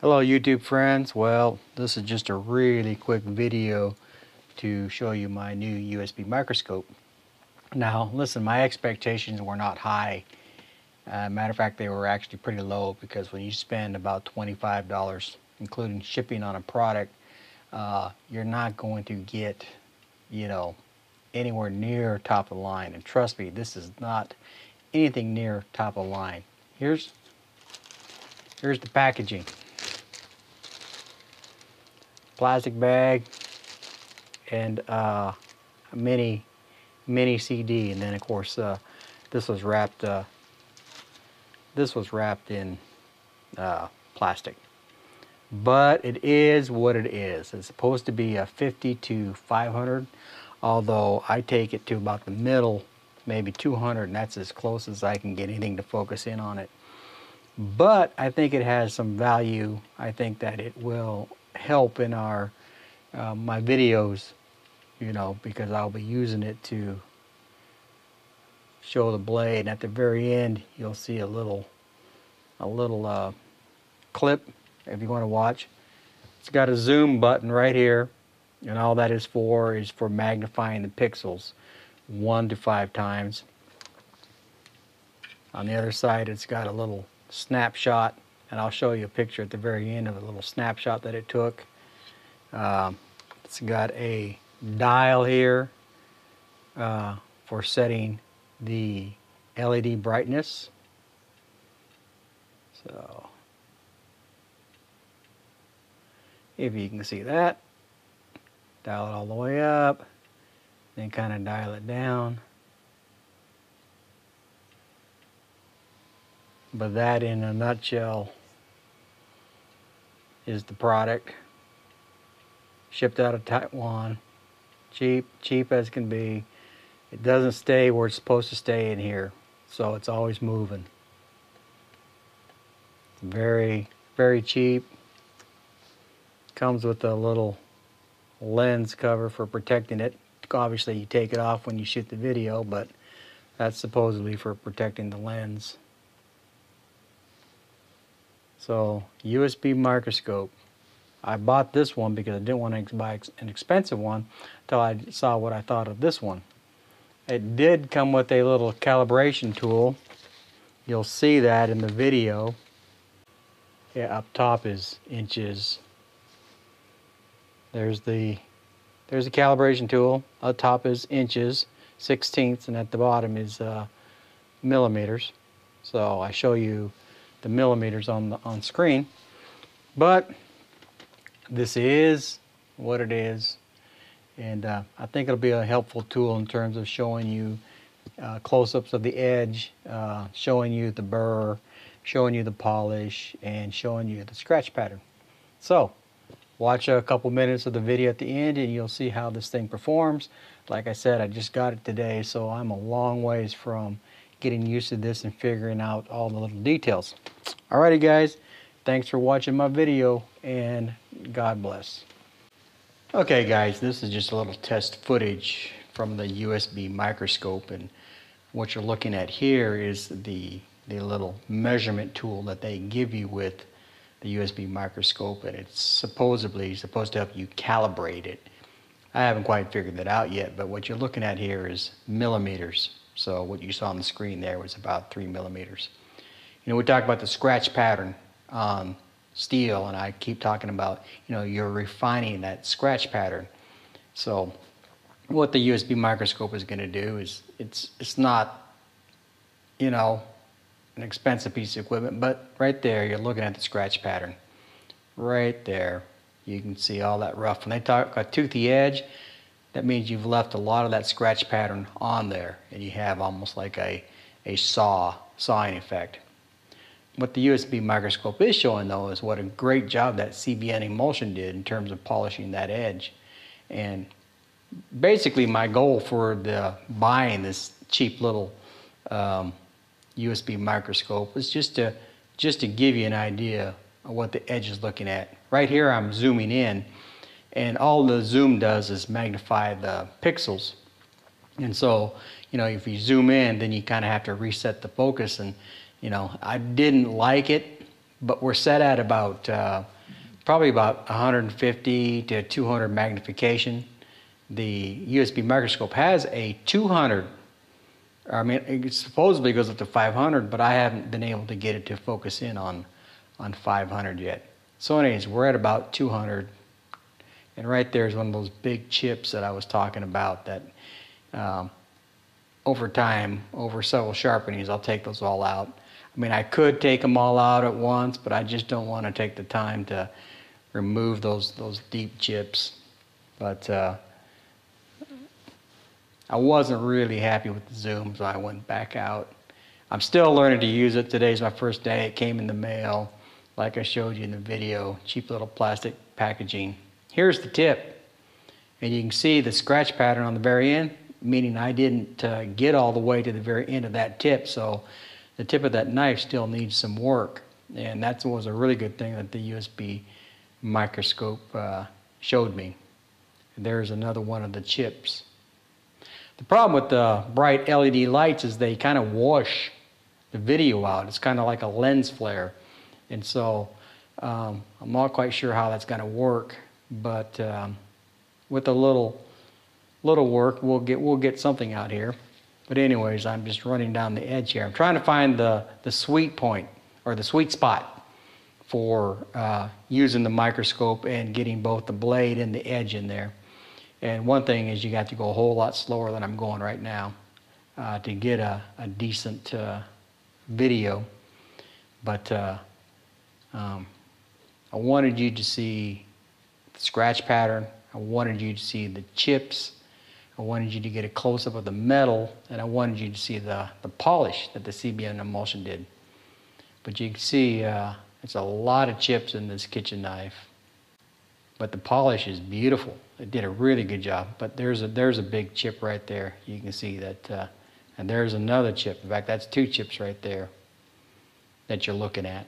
Hello YouTube friends. Well, this is just a really quick video to show you my new USB microscope. Now listen, my expectations were not high. Matter of fact, they were actually pretty low, because when you spend about $25 including shipping on a product, you're not going to get, anywhere near top of the line. And trust me, this is not anything near top of the line. Here's the packaging. Plastic bag and a mini CD, and then of course this was wrapped in plastic. But it is what it is. It's supposed to be a 50 to 500, although I take it to about the middle, maybe 200, and that's as close as I can get anything to focus in on it. But I think it has some value. I think that it will help in our my videos, because I'll be using it to show the blade. And at the very end, you'll see a little clip if you want to watch. It's got a zoom button right here, and all that is for magnifying the pixels 1 to 5 times. On the other side, it's got a little snapshot, and I'll show you a picture at the very end of a little snapshot that it took. It's got a dial here for setting the LED brightness. So if you can see that, dial it all the way up, then kind of dial it down. But that, in a nutshell, is the product. Shipped out of Taiwan. Cheap as can be. It doesn't stay where it's supposed to stay in here, so it's always moving. Very, very cheap. Comes with a little lens cover for protecting it. Obviously you take it off when you shoot the video, but that's supposedly for protecting the lens. So, USB microscope. I bought this one because I didn't want to buy an expensive one until I saw what I thought of this one. It did come with a little calibration tool. You'll see that in the video. Yeah, up top is inches. There's the calibration tool. Up top is inches, 16ths, and at the bottom is millimeters. So I show you the millimeters on screen, but this is what it is, and I think it'll be a helpful tool in terms of showing you close-ups of the edge, showing you the burr, showing you the polish, and showing you the scratch pattern. So watch a couple minutes of the video at the end and you'll see how this thing performs. Like I said, I just got it today, so I'm a long ways from getting used to this and figuring out all the little details. Alrighty guys, thanks for watching my video, and God bless. Okay guys, this is just a little test footage from the USB microscope, and what you're looking at here is the little measurement tool that they give you with the USB microscope, and it's supposedly supposed to help you calibrate it. I haven't quite figured that out yet, but what you're looking at here is millimeters. So what you saw on the screen there was about 3 millimeters. We talk about the scratch pattern on steel, and I keep talking about, you're refining that scratch pattern. So what the USB microscope is going to do is, it's not, an expensive piece of equipment, but right there you're looking at the scratch pattern. Right there, you can see all that rough. When they talk a toothy edge, that means you've left a lot of that scratch pattern on there, and you have almost like a sawing effect. What the USB microscope is showing, though, is what a great job that CBN emulsion did in terms of polishing that edge. And basically my goal for buying this cheap little USB microscope was just to give you an idea of what the edge is looking at. Right here I'm zooming in, and all the zoom does is magnify the pixels. And so, if you zoom in, then you kind of have to reset the focus. And, I didn't like it, but we're set at about probably about 150 to 200 magnification. The USB microscope has a 200. I mean, it supposedly goes up to 500, but I haven't been able to get it to focus in on 500 yet. So anyways, we're at about 200. And right there is one of those big chips that I was talking about that over time, over several sharpenings, I'll take those all out. I mean, I could take them all out at once, but I just don't want to take the time to remove those deep chips. But I wasn't really happy with the zoom, so I went back out. I'm still learning to use it. Today's my first day. It came in the mail, like I showed you in the video. Cheap little plastic packaging. Here's the tip, and you can see the scratch pattern on the very end, meaning I didn't get all the way to the very end of that tip, so the tip of that knife still needs some work. And that was a really good thing that the USB microscope showed me. And there's another one of the chips. The problem with the bright LED lights is they kind of wash the video out. It's kind of like a lens flare. And so I'm not quite sure how that's going to work, but with a little work, we'll get something out here. But anyways, I'm just running down the edge here. I'm trying to find the sweet point, or the sweet spot for using the microscope and getting both the blade and the edge in there. And one thing is you got to go a whole lot slower than I'm going right now to get a decent video. But I wanted you to see the scratch pattern. I wanted you to see the chips. I wanted you to get a close-up of the metal, and I wanted you to see the polish that the CBN emulsion did. But you can see it's a lot of chips in this kitchen knife. But the polish is beautiful. It did a really good job. But there's a big chip right there. You can see that, and there's another chip. In fact, that's two chips right there that you're looking at.